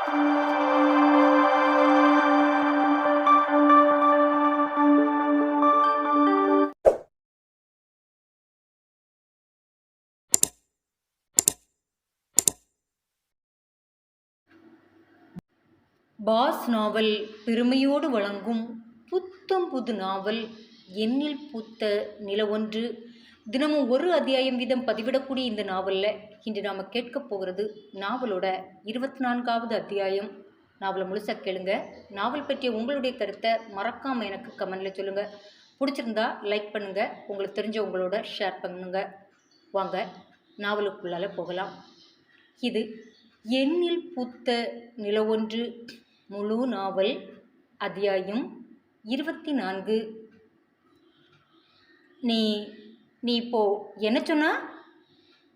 Pass நாவல் பெருமையோடு வழங்கும் புத்தம் புது நாவல் எண்ணில் பூத்த நிலவொன்று. தினமும் ஒரு அத்தியாயம் வீதம் பதிவிடக்கூடிய இந்த நாவலில் இன்று நாம் கேட்க போகிறது நாவலோட 24வது அத்தியாயம். நாவலை முழுசாக கேளுங்க. நாவல் பற்றிய உங்களுடைய கருத்தை மறக்காமல் எனக்கு கமெண்டில் சொல்லுங்கள். பிடிச்சிருந்தா லைக் பண்ணுங்கள், உங்களுக்கு தெரிஞ்சவங்களோட ஷேர் பண்ணுங்க. வாங்க நாவலுக்குள்ளால போகலாம். இது எண்ணில் பூத்த நிலவொன்று முழு நாவல், அத்தியாயம் 24. நீ இப்போ என்ன சொன்னா?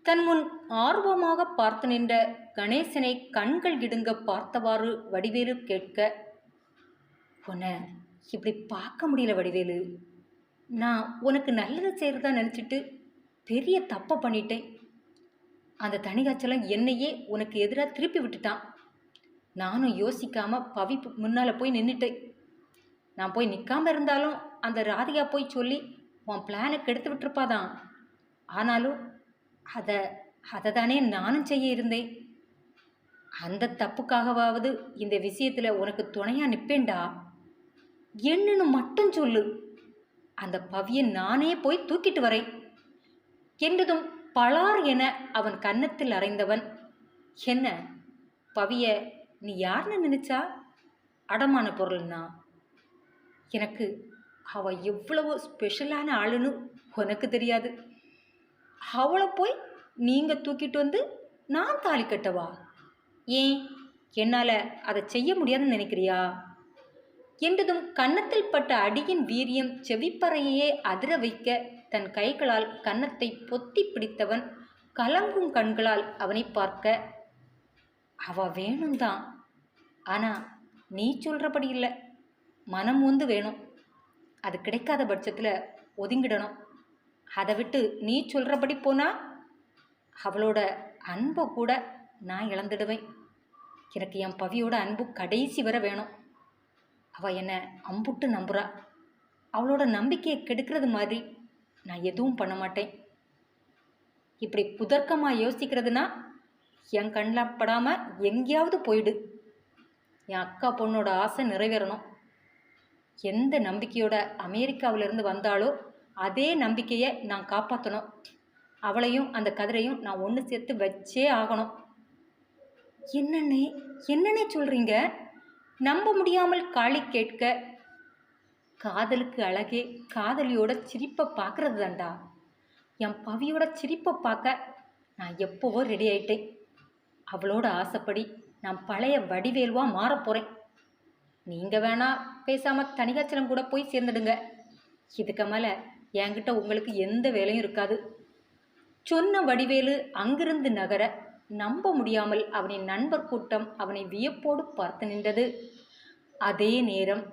தன் முன் ஆர்வமாக பார்த்து நின்ற கணேசனை கண்கள் இடுங்க பார்த்தவாறு வடிவேலு கேட்க, உன்னை இப்படி பார்க்க முடியல வடிவேலு. நான் உனக்கு நல்லது செய்கிறதா நினச்சிட்டு பெரிய தப்பை பண்ணிட்டேன். அந்த தனிகாய்ச்சலம் என்னையே உனக்கு எதிராக திருப்பி விட்டுட்டான். நானும் யோசிக்காமல் பவி முன்னால் போய் நின்றுட்டேன். நான் போய் நிற்காமல் இருந்தாலும் அந்த ராதிகா போய் சொல்லி உன் பிளானை கெடுத்து விட்டுருப்பாதான். ஆனாலும் அதை தானே நானும் செய்ய இருந்தேன். அந்த தப்புக்காகவாவது இந்த விஷயத்தில் உனக்கு துணையாக நிற்பேண்டா. என்னன்னு மட்டும் சொல்லு. அந்த பவியை நானே போய் தூக்கிட்டு வரேன் என்றதும் பலார் என அவன் கன்னத்தில் அறைந்தவன், என்ன பவிய நீ யாருன்னு நினைச்சா? அடமான பொருள்னா? எனக்கு அவள் எவ்வளவோ ஸ்பெஷலான ஆளுன்னு உனக்கு தெரியாது. அவளை போய் நீங்கள் தூக்கிட்டு வந்து நான் தாலி கட்டவா? ஏன் என்னால் அதை செய்ய முடியாதுன்னு நினைக்கிறியா? என்றதும் கன்னத்தில் பட்ட அடியின் வீரியம் செவிப்பறையே அதிர வைக்க தன் கைகளால் கன்னத்தை பொத்தி பிடித்தவன் கலங்கும் கண்களால் அவனை பார்க்க, அவ வேணும்தான், ஆனால் நீ சொல்கிறபடி இல்லை. மனம் வந்து வேணும். அது கிடைக்காத பட்சத்தில் ஒதுங்கிடணும். அதை விட்டு நீ சொல்கிறபடி போனால் அவளோட அன்பை கூட நான் இழந்துடுவேன். எனக்கு என் பவியோட அன்பு கடைசி வரை வேணும். அவள் என்னை அம்புட்டு நம்புகிறா. அவளோட நம்பிக்கையை கெடுக்கிறது மாதிரி நான் எதுவும் பண்ண மாட்டேன். இப்படி புதர்க்கமாக யோசிக்கிறதுனா என் கண்ணில் படாமல் எங்கேயாவது போயிடு. என் அக்கா பொண்ணோட ஆசை நிறைவேறணும். எந்த நம்பிக்கையோட அமெரிக்காவிலேருந்து வந்தாலோ அதே நம்பிக்கையை நான் காப்பாற்றணும். அவளையும் அந்த கதிரையும் நான் ஒன்று சேர்த்து வச்சே ஆகணும். என்னன்னே சொல்கிறீங்க? நம்ப முடியாமல் காளி கேட்க, காதலுக்கு அழகே காதலியோட சிரிப்பை பார்க்கறது தான்டா. என் பவியோட சிரிப்பை பார்க்க நான் எப்போவோ ரெடி ஆயிட்டேன். அவளோட ஆசைப்படி நான் பழைய வடிவேல்வாக மாறப்போகிறேன். நீங்கள் வேணா பேசாமல் தனிகாச்சலம் கூட போய் சேர்ந்துடுங்க. இதுக்கு மேலே என்கிட்ட உங்களுக்கு எந்த வேலையும் இருக்காது. சொன்ன வடிவேலு அங்கிருந்து நகர நம்ப முடியாமல் அவனின் நண்பர் கூட்டம் அவனை வியப்போடு பார்த்து நின்றது. அதே நேரம்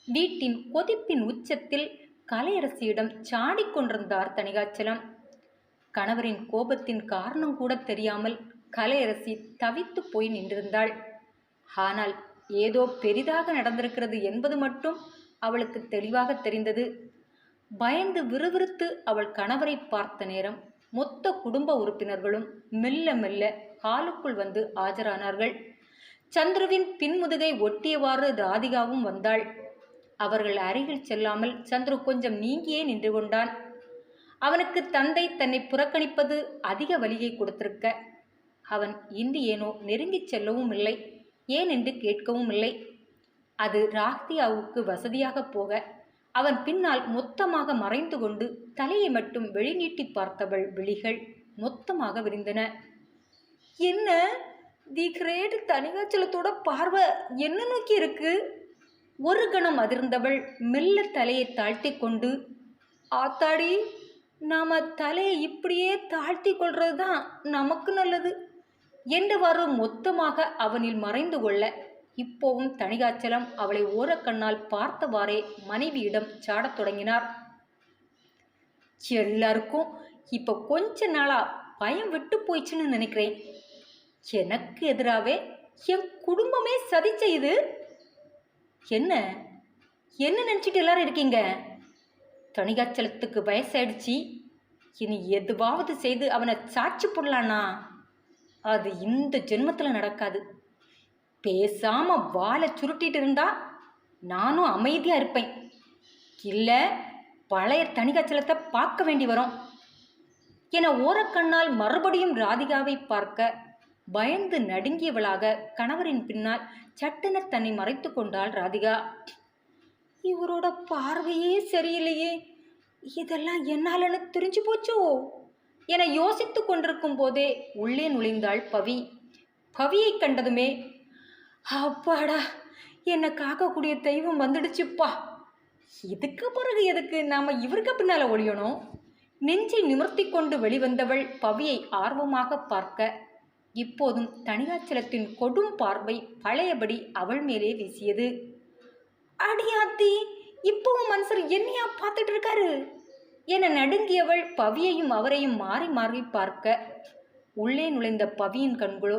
வீட்டின் கொதிப்பின் உச்சத்தில் கலையரசியிடம் சாடிக்கொண்டிருந்தார் தனிகாச்சலம். கணவரின் கோபத்தின் காரணம் கூட தெரியாமல் கலையரசி தவித்து போய் நின்றிருந்தாள். ஆனால் ஏதோ பெரிதாக நடந்திருக்கிறது என்பது மட்டும் அவளுக்கு தெளிவாக தெரிந்தது. பயந்து விறுவிறுத்து அவள் கணவரை பார்த்த நேரம் மொத்த குடும்ப உறுப்பினர்களும் மெல்ல மெல்ல ஹாலுக்குள் வந்து ஆஜரானார்கள். சந்துருவின் பின்முதுகை ஒட்டியவாறு ராதிகாவும் வந்தாள். அவர்கள் அருகில் செல்லாமல் சந்துரு கொஞ்சம் நீங்கியே நின்று கொண்டான். அவனுக்கு தந்தை தன்னை புறக்கணிப்பது அதிக வலியை கொடுத்திருக்க அவன் இன்று ஏனோ நெருங்கிச் செல்லவும் இல்லை, ஏன் என்று கேட்கவும் இல்லை. அது ராக்தியாவுக்கு வசதியாக போக அவன் பின்னால் மொத்தமாக மறைந்து கொண்டு தலையை மட்டும் வெளிநீட்டி பார்த்தவள் விழிகள் மொத்தமாக விரிந்தன. என்ன தி கிரேட் தனிகாச்சலத்தோட பார்வை என்ன நோக்கி இருக்கு? ஒரு கணம் அதிர்ந்தவள் மெல்ல தலையை தாழ்த்தி கொண்டு, ஆத்தாடி, நாம தலையை இப்படியே தாழ்த்தி கொள்றது தான் நமக்கு நல்லது என்றவாறு மொத்தமாக அவனில் மறைந்து கொள்ள இப்போவும் தனிகாச்சலம் அவளை ஓரக்கண்ணால் பார்த்தவாறே மனைவியிடம் சாடத் தொடங்கினார். எல்லாருக்கும் இப்போ கொஞ்ச நாளா பயம் விட்டு போயிடுச்சுன்னு நினைக்கிறேன். எனக்கு எதிராகவே என் குடும்பமே சதி செய்யுது. என்ன என்ன நினச்சிட்டு எல்லாரும் இருக்கீங்க? தணிகாச்சலத்துக்கு வயசாயிடுச்சு. இனி எதுவாவது செய்து அவனை சாட்சி போடலான்னா அது இந்த ஜென்மத்தில் நடக்காது. பேசாம வாழை சுருட்டிட்டு இருந்தா நானும் அமைதியாக இருப்பேன். இல்லை பழைய தணிகாச்சலத்தை பார்க்க வேண்டி வரும் என ஓரக்கண்ணால் மறுபடியும் ராதிகாவை பார்க்க பயந்து நடுங்கியவளாக கணவரின் பின்னால் சட்டென தன்னை மறைத்து கொண்டாள் ராதிகா. இவரோட பார்வையே சரியில்லையே, இதெல்லாம் என்னாலன்னு தெரிஞ்சு போச்சோ என யோசித்து கொண்டிருக்கும் போதே உள்ளே நுழைந்தாள் பவி. பவியை கண்டதுமே, அப்பாடா என்னை காக்கக்கூடிய தெய்வம் வந்துடுச்சுப்பா, இதுக்கு பிறகு எதுக்கு நாம் இவருக்கு பின்னால் ஒழியணும்? நெஞ்சை நிமிர்த்தி கொண்டு வெளிவந்தவள் பவியை ஆர்வமாக பார்க்க இப்போதும் தணிகாச்சலத்தின் கொடும் பார்வை பழையபடி அவள் மேலே வீசியது. அடியாத்தி, இப்பவும் மனுஷர் என்னையா பார்த்துட்டு இருக்காரு என நடுங்கியவள் பவியையும் அவரையும் மாறி மாறி பார்க்க உள்ளே நுழைந்த பவியின் கண்களோ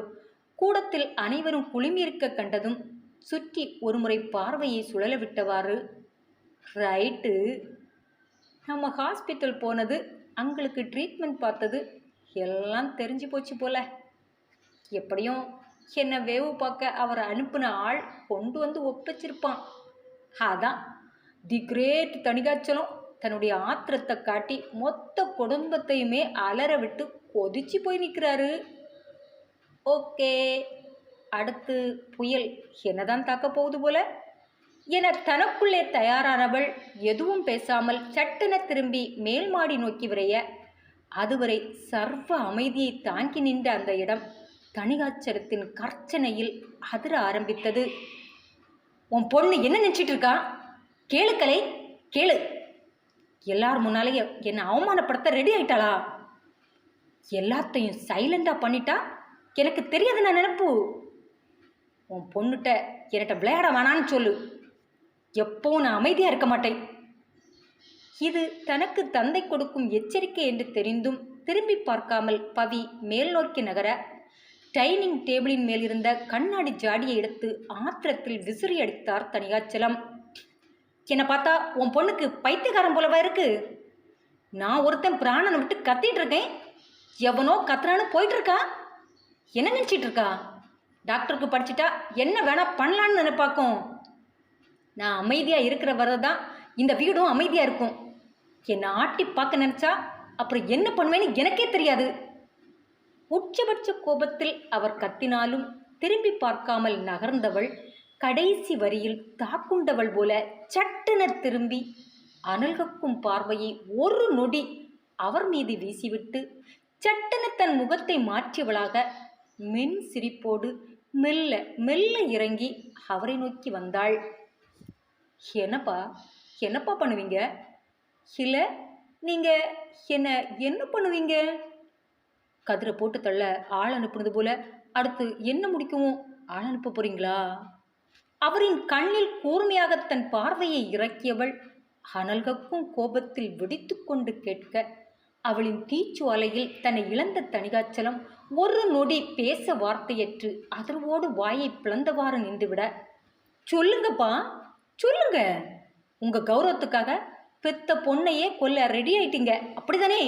கூடத்தில் அனைவரும் குழுமியிருக்க கண்டதும் சுற்றி ஒருமுறை பார்வையை சுழல விட்டவாறு, ரைட்டு, நம்ம ஹாஸ்பிட்டல் போனது, அங்களுக்கு ட்ரீட்மெண்ட் பார்த்தது எல்லாம் தெரிஞ்சு போச்சு போல. எப்படியும் என்னை வேவு பார்க்க அவர் அனுப்பின ஆள் கொண்டு வந்து ஒப்பிச்சிருப்பான். அதான் தி கிரேட் தணிகாச்சலம் தன்னுடைய ஆத்திரத்தை காட்டி மொத்த குடும்பத்தையுமே அலற விட்டு கொதிச்சு போய் நிற்கிறாரு. ஓகே, அடுத்து புயல் என்னதான் தாக்க போகுது போல என தனக்குள்ளே தயாரானவள் எதுவும் பேசாமல் சட்டென திரும்பி மேல் மாடி நோக்கி விரைய அதுவரை சர்வ அமைதியை தாங்கி நின்ற அந்த இடம் தணிகாச்சலத்தின் கர்ச்சனையில் அதிர ஆரம்பித்தது. உன் பொண்ணு என்ன நினச்சிட்டு இருக்கா? கேளு கலை, கேளு. எல்லார் முன்னாலேயே என்னை அவமானப்படுத்த ரெடி ஆயிட்டாளா? எல்லாத்தையும் சைலண்டாக பண்ணிட்டா எனக்கு தெரியாது நான் நினைப்பு. உன் பொண்ணுகிட்ட என்கிட்ட விளையாட வேணான்னு சொல்லு, எப்பவும் நான் அமைதியாக இருக்க மாட்டேன். இது தனக்கு தந்தை கொடுக்கும் எச்சரிக்கை என்று தெரிந்தும் திரும்பி பார்க்காமல் பவி மேல் நோக்கி நகர டைனிங் டேபிளின் மேல் இருந்த கண்ணாடி ஜாடியை எடுத்து ஆத்திரத்தில் விசிறி அடித்தார் தணிகாச்சலம். என்னை பார்த்தா உன் பொண்ணுக்கு பைத்தியக்காரன் போலவா இருக்கு? நான் ஒருத்தன் பிராணனை விட்டு கத்திட்டு இருக்கேன், எவனோ கத்துறான்னு போயிட்டு இருக்கா. என்ன நினச்சிட்டு இருக்கா? டாக்டருக்கு படிச்சுட்டா என்ன வேணா பண்ணலான்னு நினைப்பாக்கும். நான் அமைதியாக இருக்கிற வரதான் இந்த வீடும் அமைதியாக இருக்கும். என்னை ஆட்டி பார்க்க நினச்சா அப்புறம் என்ன பண்ணுவேன்னு எனக்கே தெரியாது. உச்சபட்ச கோபத்தில் அவர் கத்தினாலும் திரும்பி பார்க்காமல் நகர்ந்தவள் கடைசி வரியில் தாக்குண்டவள் போல சட்டென திரும்பி அனல்கக்கும் பார்வையை ஒரு நொடி அவர் மீது வீசிவிட்டு சட்டென தன் முகத்தை மாற்றியவளாக மென் சிரிப்போடு மெல்ல மெல்ல இறங்கி அவரை நோக்கி வந்தாள். என்னப்பா என்னப்பா பண்ணுவீங்க? இல்லை நீங்கள் என்ன பண்ணுவீங்க? கதிரை போட்டு தள்ள ஆள் அனுப்புனது போல அடுத்து என்ன முடிக்குமோ ஆள் அனுப்ப போறீங்களா? அவரின் கண்ணில் கூர்மையாக தன் பார்வையை இறக்கியவள் அனல்கக்கும் கோபத்தில் வெடித்து கொண்டு கேட்க அவளின் தீச்சுவாலையில் தன்னை இழந்த தணிகாச்சலம் ஒரு நொடி பேச வார்த்தையற்று அதர்வோடு வாயை பிளந்தவாறு நின்றுவிட, சொல்லுங்கப்பா சொல்லுங்க, உங்க கௌரவத்துக்காக பெத்த பொண்ணையே கொல்ல ரெடி ஆயிட்டீங்க அப்படிதானே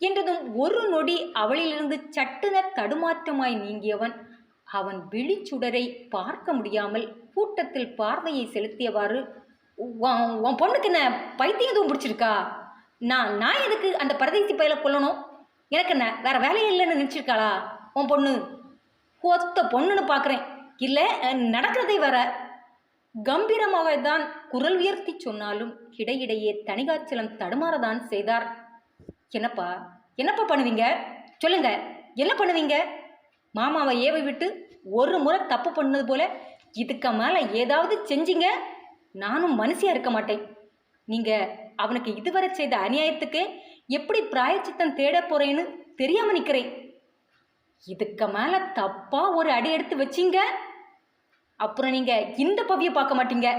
என்றதும் ஒரு நொடி அவளிலிருந்து சட்டுன தடுமாற்றமாய் நீங்கியவன் அவன் விழிச்சுடரை பார்க்க முடியாமல் கூட்டத்தில் பார்வையை செலுத்தியவாறு, உன் பொண்ணுக்கு என்ன பைத்தியம் எதுவும் பிடிச்சிருக்கா? நான் எதுக்கு அந்த பரதேசி பையில கொல்லணும்? எனக்கு என்ன வேற வேலையே இல்லைன்னு நினச்சிருக்காளா உன் பொண்ணு? ஒத்த பொண்ணுன்னு பார்க்குறேன், இல்லை நடக்கிறதே வேற. கம்பீரமாக தான் குரல் உயர்த்தி சொன்னாலும் இடையிடையே தணிகாச்சலம் தடுமாறதான் செய்தார். என்னப்பா பண்ணுவீங்க? சொல்லுங்க, என்ன பண்ணுவீங்க? மாமாவை ஏவை விட்டு ஒரு முறை தப்பு பண்ணது போல இதுக்கு மேலே ஏதாவது செஞ்சீங்க, நானும் மனுஷியா இருக்க மாட்டேன். நீங்கள் அவனுக்கு இதுவரை செய்த அநியாயத்துக்கு எப்படி பிராயச்சித்தம் தேட போறேன்னு தெரியாம நிற்கிறேன். இதுக்கு மேலே தப்பாக ஒரு அடி எடுத்து வச்சிங்க, அப்புறம் நீங்கள் இந்த பவியை பார்க்க மாட்டீங்க.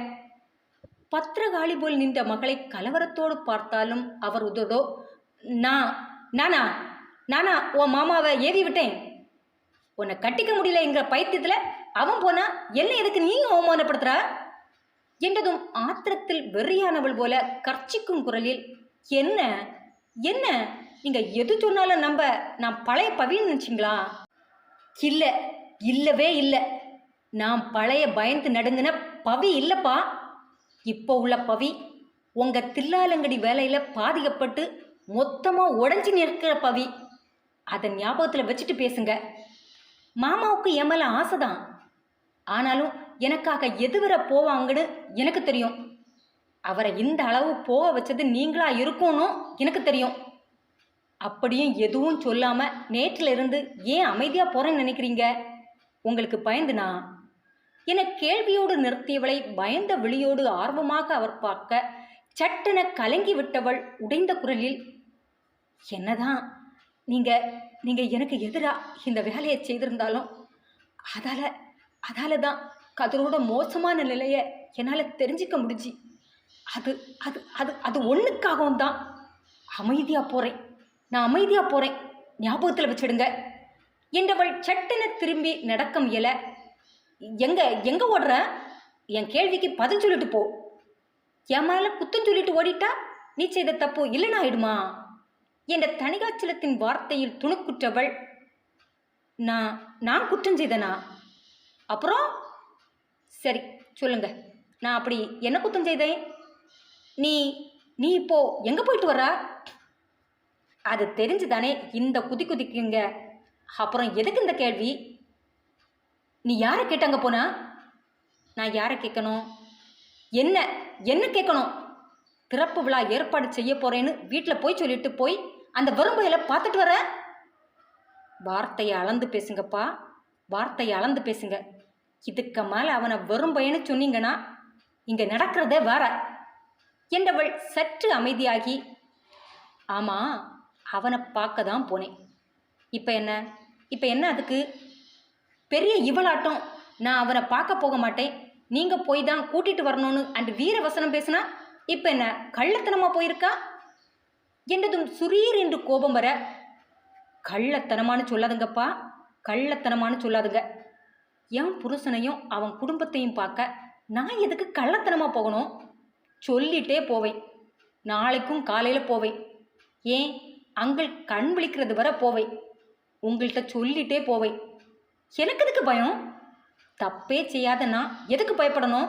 பத்திரகாளி போல் நின்ற மகளை கலவரத்தோடு பார்த்தாலும் அவர் நானா உன் மாமாவை ஏவி விட்டேன்? உன்னை கட்டிக்க முடியலங்கிற பைத்தியத்தில் அவன் போனா என்ன எதுக்கு நீங்க அவமானப்படுத்துற என்றதும் ஆத்திரத்தில் வெறியானவள் போல கர்ச்சிக்கும் குரலில், என்ன என்ன நீங்க எது சொன்னாலும் நான் பழைய பவின்னு நினச்சிங்களா? இல்லை, இல்லவே இல்லை. நான் பழைய பயந்து நடுங்கின பவி இல்லைப்பா. இப்போ உள்ள பவி உங்கள் தில்லாலங்கடி வேலையில் பாதிக்கப்பட்டு மொத்தமாக உடஞ்சி நிற்கிற பவி. அதை ஞாபகத்தில் வச்சுட்டு பேசுங்க. மாமாவுக்கு என் மேலே ஆசைதான். ஆனாலும் எனக்காக எதுவரை போவாங்கன்னு எனக்கு தெரியும். அவரை இந்த அளவு போக வச்சது நீங்களா இருக்கணும் எனக்கு தெரியும். அப்படியும் எதுவும் சொல்லாமல் நேற்றில் இருந்து ஏன் அமைதியாக போகிறேன்னு நினைக்கிறீங்க? உங்களுக்கு பயந்துனா? என கேள்வியோடு நிறுத்தியவளை பயந்த விழியோடு ஆர்வமாக அவர் பார்க்க சட்டென கலங்கி விட்டவள் உடைந்த குரலில், என்னதான் நீங்கள் எனக்கு எதிராக இந்த வேலையை செய்திருந்தாலும் அதால தான் கதிரோட மோசமான நிலையை என்னால் தெரிஞ்சிக்க முடிஞ்சு. அது அது அது அது ஒன்றுக்காகவும் தான் அமைதியாக போகிறேன். நான் அமைதியாக போகிறேன், ஞாபகத்தில் வச்சிடுங்க என்றவள் சட்டென திரும்பி நடக்க முயல, எங்கே ஓடுற? என் கேள்விக்கு பதில் சொல்லிட்டு போ. என் மேலே குத்தம் சொல்லிட்டு ஓடிட்டா நீ செய்த தப்பு இல்லைனா ஆயிடுமா என்ற தணிகாச்சலத்தின் வார்த்தையில் துணுக்குற்றவள், நான் குற்றம் செய்தனா? அப்புறம் சரி சொல்லுங்க, நான் அப்படி என்ன குத்தம் செய்தேன்? நீ நீ இப்போ எங்கே போயிட்டு வர்ற? அது தெரிஞ்சுதானே இந்த குதிக்குங்க. அப்புறம் எதுக்கு இந்த கேள்வி? நீ யாரை கேட்டாங்க போனா? நான் யாரை கேட்கணும்? என்ன கேட்கணும்? திறப்பு விழா ஏற்பாடு செய்ய போறேன்னு வீட்டில் போய் சொல்லிட்டு போய் அந்த வரும்பையில பார்த்துட்டு வர. வார்த்தையை அளந்து பேசுங்கப்பா, வார்த்தையை அளந்து பேசுங்க. இதுக்கு மேலே அவனை வரும்பையன்னு சொன்னீங்கன்னா இங்கே நடக்கிறதே வேற என்றவள் சற்று அமைதியாகி, ஆமாம், அவனை பார்க்க தான் போனேன். இப்போ என்ன அதுக்கு பெரிய இவளாட்டம்? நான் அவனை பார்க்க போக மாட்டேன், நீங்கள் போய் தான் கூட்டிகிட்டு வரணும்னு அண்டு வீர வசனம் பேசுனா இப்போ என்ன கள்ளத்தனமாக போயிருக்கா என்றதும் சுரீர் என்று கோபம் வர, கள்ளத்தனமானு சொல்லாதுங்கப்பா, கள்ளத்தனமானு சொல்லாதுங்க. என் புருஷனையும் அவன் குடும்பத்தையும் பார்க்க நான் எதுக்கு கள்ளத்தனமாக போகணும்? சொல்லிட்டே போவேன். நாளைக்கும் காலையில் போவேன். ஏன் அங்கள் கண் விழிக்கிறது வர போவேன். உங்கள்கிட்ட சொல்லிட்டே போவேன். எனக்கு எதுக்கு பயம்? தப்பே செய்யாத நான் எதுக்கு பயப்படணும்?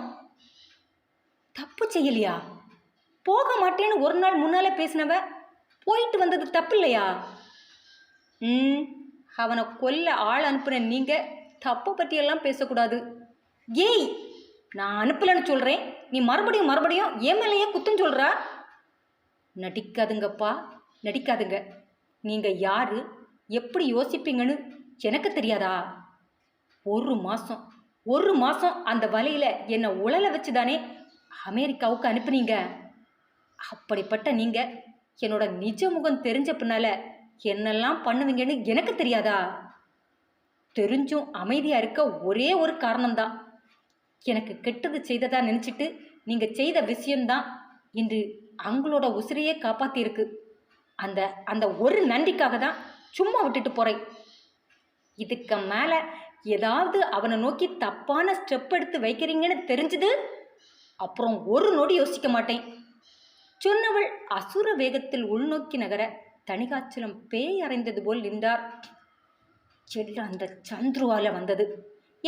தப்பு செய்யலையா? போக மாட்டேன்னு ஒரு நாள் முன்னாலே பேசினவ போயிட்டு வந்தது தப்பு இல்லையா? அவனை கொல்ல ஆள் அனுப்புன நீங்கள் தப்பை பற்றியெல்லாம் பேசக்கூடாது. ஏய், நான் அனுப்பலன்னு சொல்கிறேன், நீ மறுபடியும் என் மேலேயே குத்தம் சொல்கிறா? நடிக்காதுங்கப்பா, நடிக்காதுங்க. நீங்கள் யார், எப்படி யோசிப்பீங்கன்னு எனக்கு தெரியாதா? ஒரு மாதம் அந்த வலையில் என்னை உழலை வச்சு தானே அமெரிக்காவுக்கு அனுப்புனீங்க. அப்படிப்பட்ட நீங்கள் என்னோட நிஜ முகம் தெரிஞ்ச பின்னால் என்னெல்லாம் பண்ணுவீங்கன்னு எனக்கு தெரியாதா? தெரிஞ்சும் அமைதியாக இருக்க ஒரே ஒரு காரணம்தான். எனக்கு கெட்டது செய்ததா நினச்சிட்டு நீங்கள் செய்த விஷயம்தான் இன்று அவங்களோட உசிரையே காப்பாற்றிருக்கு. அந்த ஒரு நன்றிக்காக தான் சும்மா விட்டுட்டு போகிறேன். இதுக்கு மேலே ஏதாவது அவனை நோக்கி தப்பான ஸ்டெப் எடுத்து வைக்கிறீங்கன்னு தெரிஞ்சுது அப்புறம் ஒரு நொடி யோசிக்க மாட்டேன் சொன்னவள் அசுர வேகத்தில் உள்நோக்கி நகர தணிகாச்சலம் பேய் அறைந்தது போல் நின்றார். எல்லாம் அந்த சந்துருவால வந்தது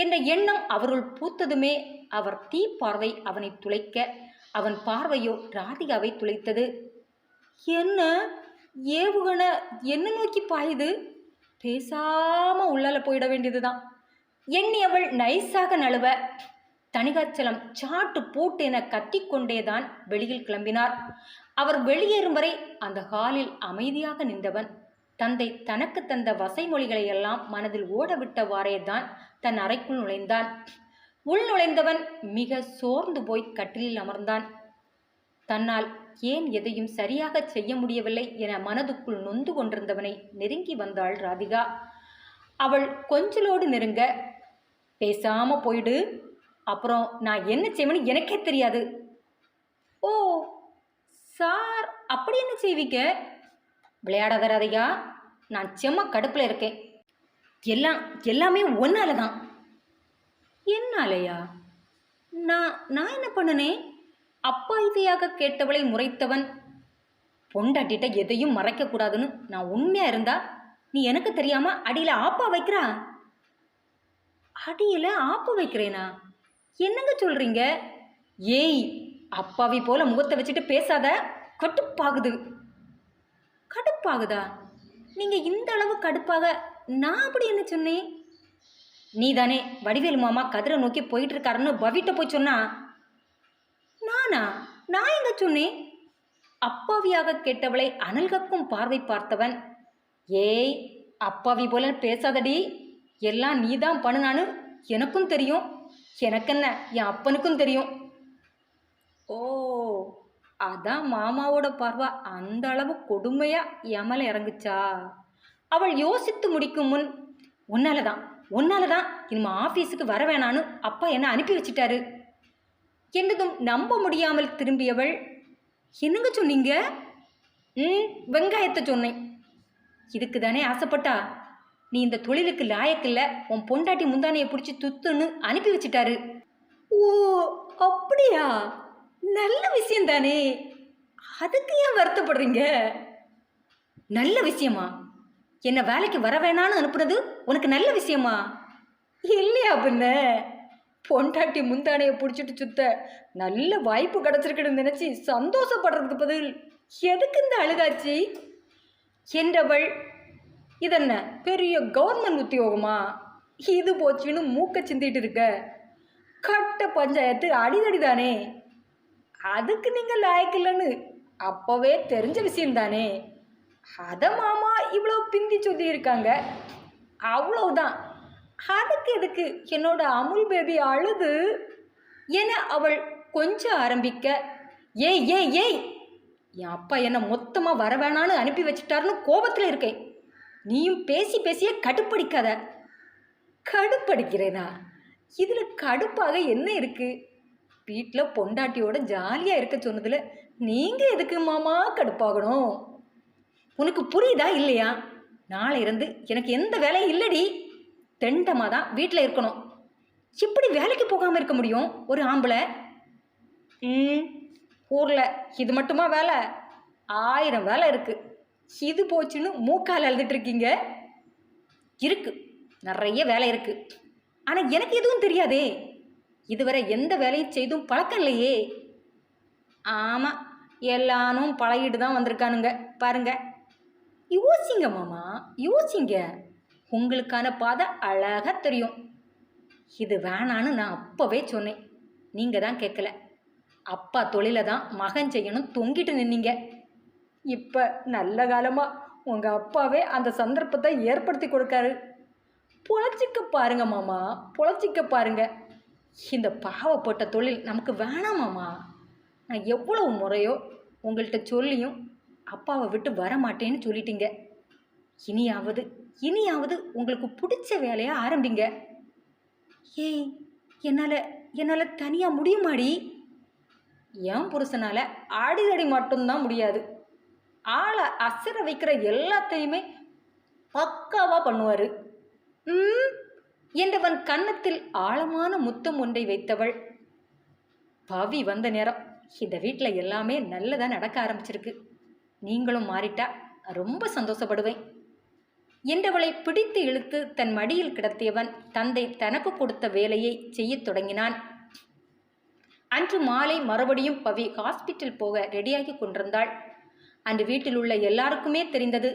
என்ற எண்ணம் அவருள் பூத்ததுமே அவர் தீ பார்வை அவனை துளைக்க, அவன் பார்வையோ ராதிகாவை துளைத்தது. என்ன ஏவுகண என்ன நோக்கி பாயுது? பேசாம உள்ளால போயிட வேண்டியதுதான் எண்ணியவள் நைஸாக நழுவ, தணிகாச்சலம் சாட்டு பூட்டு என கத்திக்கொண்டேதான் வெளியில் கிளம்பினார். அவர் வெளியேறும் வரை அந்த ஹாலில் அமைதியாக நின்றவன் தந்தை தனக்கு தந்த வசைமொழிகளை எல்லாம் மனதில் ஓடவிட்டவாறே தான் தன் அறைக்குள் நுழைந்தான். உள் நுழைந்தவன் மிக சோர்ந்து போய் கட்டிலில் அமர்ந்தான். தன்னால் ஏன் எதையும் சரியாக செய்ய முடியவில்லை என மனதுக்குள் நொந்து கொண்டிருந்தவனை நெருங்கி வந்தாள் ராதிகா. அவள் கொஞ்சலோடு நெருங்க, பேசாம போயிடு, அப்புறம் நான் என்ன செய்வேன்னு எனக்கே தெரியாது. ஓ சார், அப்படி என்ன செய்வீங்க? விளையாடாத ராதிகா, நான் செம்ம கடுப்பில் இருக்கேன். எல்லாம் எல்லாமே ஒன்னால தான். என்னாலயா? நான் நான் என்ன பண்ணனே? அப்பாவியாக கேட்டவளை முறைத்தவன், பொண்டாட்டிட்ட எதையும் மறைக்கக்கூடாதுன்னு நான் உண்மையா இருந்தா நீ எனக்கு தெரியாம அடியில ஆப்பா வைக்கிறா? அடியில ஆப்பு வைக்கிறேனா? என்னங்க சொல்றீங்க? ஏய், அப்பாவி போல முகத்தை வச்சுட்டு பேசாத. கடுப்பாகுது. கடுப்பாகுதா? நீங்க இந்த அளவு கடுப்பாக நான் அப்படி என்ன சொன்னேன்? நீ தானே வடிவேலு மாமா கதிரை நோக்கி போயிட்டு இருக்காருன்னு பவிட்ட போய் சொன்னா? நானா? நான் எங்க சொன்னேன்? அப்பாவியாக கேட்டவளை அனல் கக்கும் பார்வை பார்த்தவன், ஏய், அப்பாவி போல பேசாதடி. எல்லாம் நீதான் பண்ணுனான்னு எனக்கும் தெரியும். எனக்கென்ன, என் அப்பனுக்கும் தெரியும். ஓ, அதான் மாமாவோட பார்வை அந்த அளவு கொடுமையா என் மேல இறங்குச்சா? அவள் யோசித்து முடிக்கும் முன், உன்னாலதான் உன்னாலதான் இனிமே ஆஃபீஸுக்கு வர வேணான்னு அப்பா என்ன அனுப்பி வச்சிட்டாரு என்றதும் நம்ப முடியாமல் திரும்பியவள், என்னங்க சொன்னீங்க? வெங்காயத்தை சொன்னேன். இதுக்கு தானே ஆசைப்பட்டா? நீ இந்த தொழிலுக்கு லாயக்கில்ல, உன் பொண்டாட்டி முந்தானையை பிடிச்சி துத்துன்னு அனுப்பி வச்சிட்டாரு. ஓ, அப்படியா? நல்ல விஷயம் தானே, அதுக்கு ஏன் வருத்தப்படுறீங்க? நல்ல விஷயமா? என்ன வேலைக்கு வர வேணான்னு அனுப்புனது உனக்கு நல்ல விஷயமா? இல்லையா பின்ன? பொண்டாட்டி முந்தானையை பிடிச்சிட்டு சுத்த நல்ல வாய்ப்பு கிடச்சிருக்குன்னு நினச்சி சந்தோஷப்படுறதுக்கு பதில் எதுக்கு இந்த அழுகாச்சி என்றவள், இதென்ன பெரிய கவர்மெண்ட் உத்தியோகமா? இது போச்சுன்னு மூக்க சிந்திட்டு இருக்க. கட்ட பஞ்சாயத்து அடிதடி தானே, அதுக்கு நீங்கள் லாயக்கில்லைன்னு அப்போவே தெரிஞ்ச விஷயம்தானே. அதை மாமா இவ்வளோ பிந்தி சொல்லி இருக்காங்க, அவ்வளவுதான். அதுக்கு எதுக்கு என்னோட அமுல் பேபி அழுது என அவள் கொஞ்சம் ஆரம்பிக்க, ஏய் ஏய் ஏய், என் அப்பா என்னை மொத்தமாக வர வேணான்னு அனுப்பி வச்சுட்டாருன்னு கோபத்தில் இருக்கேன். நீயும் பேசி பேசியே கடுப்படிக்காத. கடுப்படிக்கிறேனா? இதில் கடுப்பாக என்ன இருக்கு? வீட்டில் பொண்டாட்டியோட ஜாலியாக இருக்க சொன்னதில் நீங்கள் எதுக்கு மாமா கடுப்பாகணும்? உனக்கு புரியுதா இல்லையா? நாளை இருந்து எனக்கு எந்த வேலையும் இல்லடி. தெண்டமாக தான் வீட்டில் இருக்கணும். இப்படி வேலைக்கு போகாமல் இருக்க முடியும் ஒரு ஆம்பளை? ஊரில் இது மட்டுமா வேலை? 1000 வேலை இருக்குது. இது போச்சுன்னு மூக்கால் அழுதுட்டு இருக்கீங்க. இருக்கு, நிறைய வேலை இருக்குது. ஆனால் எனக்கு எதுவும் தெரியாதே. இதுவரை எந்த வேலையும் செய்தும் பழக்கம் இல்லையே. ஆமாம், எல்லாரும் பழகிட்டு தான் வந்திருக்கானுங்க பாருங்க. யோசிங்க மாமா, யோசிங்க. உங்களுக்கான பாதை அழகாக தெரியும். இது வேணான்னு நான் அப்போவே சொன்னேன், நீங்கள் தான் கேட்கல. அப்பா தொழிலை தான் மகன் செய்யணும் தொங்கிட்டு நின்னீங்க. இப்போ நல்ல காலமாக உங்கள் அப்பாவே அந்த சந்தர்ப்பத்தை ஏற்படுத்தி கொடுக்காரு. பொழைச்சிக்க பாருங்க மாமா, பொழைச்சிக்க பாருங்க. இந்த பாவப்பட்ட தொழில் நமக்கு வேணாம் மாமா. நான் எவ்வளவு முறையோ உங்கள்கிட்ட சொல்லியும் அப்பாவை விட்டு வர மாட்டேன்னு சொல்லிட்டீங்க. இனியாவது உங்களுக்கு பிடிச்ச வேலையை ஆரம்பிங்க. ஏய், என்னால் தனியாக முடியுமாடி? என் புருஷனால் அடிதடி மட்டும்தான் முடியாது. ஆளை அசர வைக்கிற எல்லாத்தையுமே பக்காவாக பண்ணுவார் என்றவன் கன்னத்தில் ஆழமான முத்தம் ஒன்றை வைத்தவள், பவி வந்த நேரம் இந்த வீட்டில் எல்லாமே நல்லதாக நடக்க ஆரம்பிச்சிருக்கு. நீங்களும் மாறிட்டா ரொம்ப சந்தோஷப்படுவேன் என்றவளை பிடித்து இழுத்து தன் மடியில் கிடத்தியவன் தந்தை தனக்கு கொடுத்த வேலையை செய்யத் தொடங்கினான். அன்று மாலை மறுபடியும் பவி ஹாஸ்பிட்டல் போக ரெடியாகி கொண்டிருந்தாள். அன்று வீட்டில் உள்ள எல்லாருக்குமே தெரிந்தது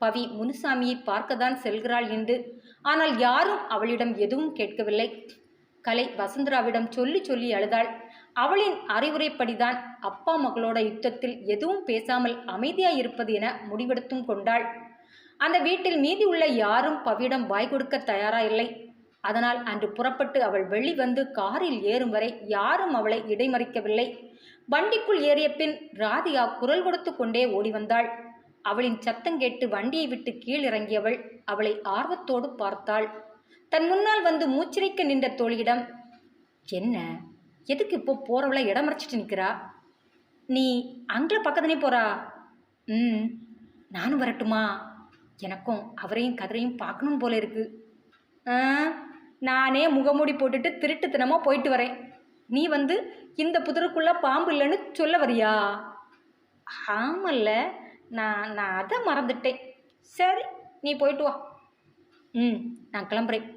பவி முனுசாமியை பார்க்கத்தான் செல்கிறாள் என்று. ஆனால் யாரும் அவளிடம் எதுவும் கேட்கவில்லை. கலை வசுந்தராவிடம் சொல்லி சொல்லி அழுதாள். அவளின் அறிவுரைப்படிதான் அப்பா மகளோட யுத்தத்தில் எதுவும் பேசாமல் அமைதியாயிருப்பது என முடிவெடுத்தும் கொண்டாள். அந்த வீட்டில் மீதி உள்ள யாரும் பவியிடம் வாய் கொடுக்க தயாராயில்லை. அதனால் அன்று புறப்பட்டு அவள் வெளி வந்து காரில் ஏறும் வரை யாரும் அவளை இடைமறிக்கவில்லை. வண்டிக்குள் ஏறிய பின் ராதிகா குரல் கொடுத்து கொண்டே ஓடி வந்தாள். அவளின் சத்தம் கேட்டு வண்டியை விட்டு கீழ் இறங்கியவள் அவளை ஆர்வத்தோடு பார்த்தாள். தன் முன்னால் வந்து மூச்சிறைக்க நின்ற தோழியிடம், என்ன, எதுக்கு இப்போ போறவளை இடம் மறைச்சிட்டு நிற்கிறா? நீ அங்கே பக்கத்துனே போறா? நானும் வரட்டுமா? எனக்கும் அவரையும் கதிரையும் பார்க்கணும் போல இருக்கு. ஆ, நானே முகமூடி போட்டுட்டு திருட்டுத்தனமாக போயிட்டு வரேன். நீ வந்து இந்த புதருக்குள்ளே பாம்பு இல்லைன்னு சொல்ல வரியா? ஆமல்ல, நான் நான் அதை மறந்துட்டேன். சரி, நீ போயிட்டு வா. ம், நான் கிளம்புறேன்.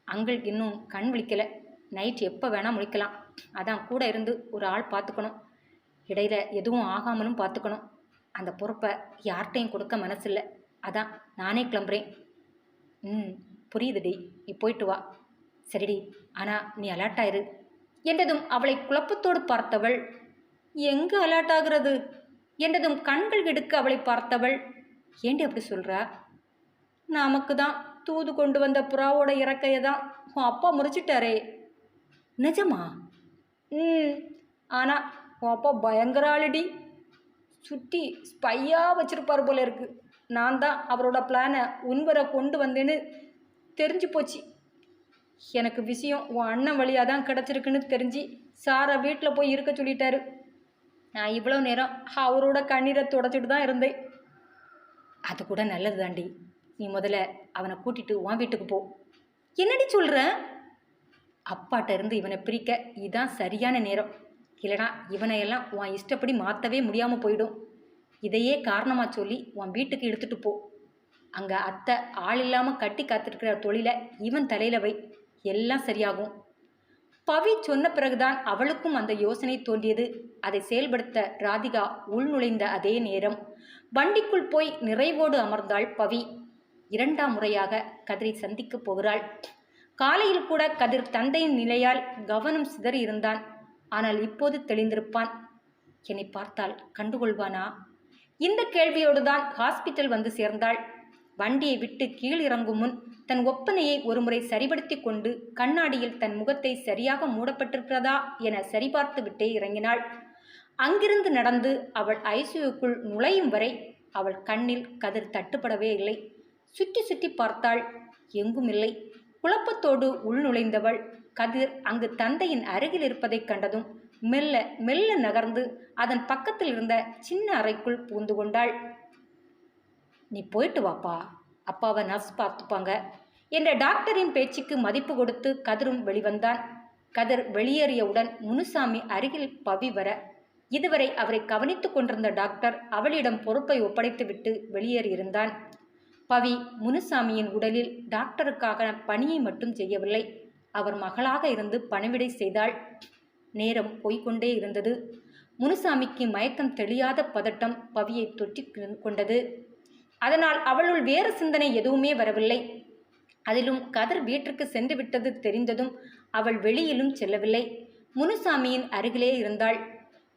அங்கிள் இன்னும் கண் விழிக்கலை. நைட் எப்போ வேணால் முழிக்கலாம். அதான் கூட இருந்து ஒரு ஆள் பார்த்துக்கணும். இடையில எதுவும் ஆகாமலும் பார்த்துக்கணும். அந்த பொறுப்பை யார்கிட்டையும் கொடுக்க மனசில்லை. அதான் நானே கிளம்புறேன். ம், புரியுதுடி, நீ போயிட்டு வா. சரிடி, ஆனால் நீ அலர்ட்டாயிரு என்றதும் அவளை குழப்பத்தோடு பார்த்தவள், எங்கே அலர்ட் ஆகிறது என்றதும் கண்கள் எடுக்க அவளை பார்த்தவள், ஏண்டி அப்படி சொல்கிறா? நமக்கு தான் தூது கொண்டு வந்த புறாவோட இறக்கையை தான் உன் அப்பா முறிச்சிட்டாரே. நிஜமா? ம், ஆனால் உன் அப்பா பயங்கர ஆளுடி. சுற்றி ஸ்பையாக வச்சுருப்பார் போல இருக்கு. நான் தான் அவரோட பிளானை உன்வரை கொண்டு வந்தேன்னு தெரிஞ்சு போச்சு. எனக்கு விஷயம் உன் அண்ணன் வழியாக தான் கிடச்சிருக்குன்னு தெரிஞ்சு சாரை வீட்டில் போய் இருக்க சொல்லிட்டாரு. நான் இவ்வளோ நேரம் அவரோட கண்ணீரை தொடச்சிட்டு தான் இருந்தேன். அது கூட நல்லது தாண்டி. நீ முதல்ல அவனை கூட்டிட்டு உன் வீட்டுக்கு போ. என்னடி சொல்கிற? அப்பாட்ட இருந்து இவனை பிரிக்க இதுதான் சரியான நேரம். இல்லைனா இவனையெல்லாம் உன் இஷ்டப்படி மாற்றவே முடியாமல் போயிடும். இதையே காரணமாக சொல்லி உன் வீட்டுக்கு எடுத்துகிட்டு போ. அங்கே அத்தை ஆள் இல்லாமல் கட்டி காத்திருக்கிற தொழிலை இவன் தலையில் வை. எல்லாம் சரியாகும். பவி சொன்ன பிறகுதான் அவளுக்கும் அந்த யோசனை தோன்றியது. அதை செயல்படுத்த ராதிகா உள்நுழைந்த அதே நேரம் வண்டிக்குள் போய் நிறைவோடு அமர்ந்தாள் பவி. 2ஆம் முறையாக கதிரை சந்திக்கப் போகிறாள். காலையில் கூட கதிர் தந்தையின் நிலையால் கவனம் சிதறி இருந்தான். ஆனால் இப்போது தெளிந்திருப்பான். என்னை பார்த்தால் கண்டுகொள்வானா? இந்த கேள்வியோடுதான் ஹாஸ்பிட்டல் வந்து சேர்ந்தாள். வண்டியை விட்டு கீழ் இறங்கும் முன் தன் ஒப்பனையை ஒருமுறை சரிபடுத்தி கொண்டு கண்ணாடியில் தன் முகத்தை சரியாக மூடப்பட்டிருக்கிறதா என சரிபார்த்து விட்டே இறங்கினாள். அங்கிருந்து நடந்து அவள் ஐசியூக்குள் நுழையும் வரை அவள் கண்ணில் கதிர் தட்டுப்படவே இல்லை. சுற்றி சுற்றி பார்த்தாள், எங்கும் இல்லை. குழப்பத்தோடு உள் நுழைந்தவள் கதிர் அங்கு தந்தையின் அருகில் இருப்பதைக் கண்டதும் மெல்ல மெல்ல நகர்ந்து அதன் பக்கத்தில் இருந்த சின்ன அறைக்குள் பூந்து கொண்டாள். நீ போயிட்டு வாப்பா, அப்பாவை நர்ஸ் பார்த்துப்பாங்க என்ற டாக்டரின் பேச்சுக்கு மதிப்பு கொடுத்து கதிரும் வெளிவந்தான். கதிர் வெளியேறியவுடன் முனுசாமி அருகில் பவி வர, இதுவரை அவரை கவனித்து கொண்டிருந்த டாக்டர் அவளிடம் பொறுப்பை ஒப்படைத்துவிட்டு வெளியேறியிருந்தான். பவி முனுசாமியின் உடலில் டாக்டருக்காக பணியை மட்டும் செய்யவில்லை, அவர் மகளாக இருந்து பணிவிடை செய்தாள். நேரம் போய்கொண்டே இருந்தது. முனுசாமிக்கு மயக்கம் தெளியாத பதட்டம் பவியை தொற்றி கொண்டது. அதனால் அவளுள் வேறு சிந்தனை எதுவுமே வரவில்லை. அதிலும் கதிர் வீட்டிற்கு சென்று விட்டது தெரிந்ததும் அவள் வெளியிலும் செல்லவில்லை. முனுசாமியின் அருகிலே இருந்தாள்.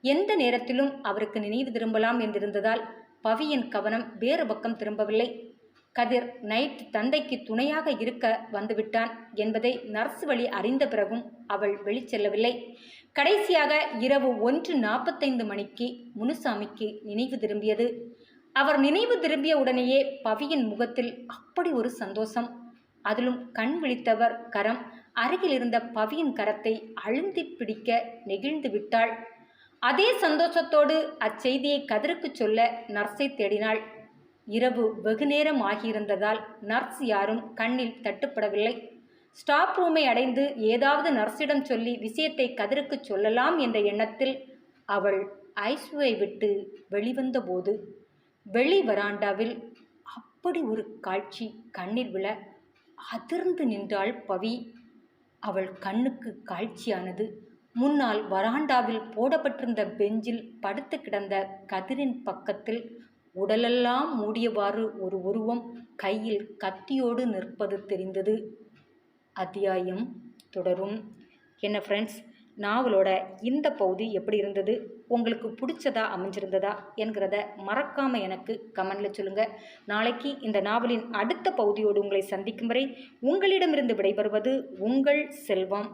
எந்த நேரத்திலும் அவருக்கு நினைவு திரும்பலாம் என்றிருந்ததால் பவியின் கவனம் வேறு பக்கம் திரும்பவில்லை. கதிர் நைட் தந்தைக்கு துணையாக இருக்க வந்துவிட்டான் என்பதை நர்ஸ் வழி அறிந்த பிறகும் அவள் வெளிச்செல்லவில்லை. கடைசியாக இரவு 1:45 மணிக்கு முனுசாமிக்கு நினைவு திரும்பியது. அவர் நினைவு திரும்பிய உடனேயே பவியின் முகத்தில் அப்படி ஒரு சந்தோஷம். அதிலும் கண் விழித்தவர் கரம் அருகில் இருந்த பவியின் கரத்தை அழுந்தி பிடிக்க நெகிழ்ந்து விட்டாள். அதே சந்தோஷத்தோடு அச்செய்தியை கதிருக்கு சொல்ல நர்ஸை தேடினாள். இரவு வெகுநேரம் ஆகியிருந்ததால் நர்ஸ் யாரும் கண்ணில் தட்டுப்படவில்லை. ஸ்டாப் ரூமை அடைந்து ஏதாவது நர்ஸிடம் சொல்லி விஷயத்தை கதிருக்கு சொல்லலாம் என்ற எண்ணத்தில் அவள் ஐசுவை விட்டு வெளிவந்த போது வெளி வராண்டாவில் அப்படி ஒரு காட்சி கண்ணில் விழ அதிர்ந்து நின்றாள் பவி. அவள் கண்ணுக்கு காட்சியானது முன்னால் வராண்டாவில் போடப்பட்டிருந்த பெஞ்சில் படுத்து கிடந்த கதிரின் பக்கத்தில் உடலெல்லாம் மூடியவாறு ஒரு உருவம் கையில் கத்தியோடு நிற்பது தெரிந்தது. அத்தியாயம் தொடரும். என்ன ஃப்ரெண்ட்ஸ், நாவலோட இந்த பகுதி எப்படி இருந்தது, உங்களுக்கு பிடிச்சதா அமைஞ்சிருந்ததா என்கிறத மறக்காமல் எனக்கு கமெண்டில் சொல்லுங்கள். நாளைக்கு இந்த நாவலின் அடுத்த பகுதியோடு உங்களை சந்திக்கும் வரை உங்களிடமிருந்து விடைபெறுவது உங்கள் செல்வம்.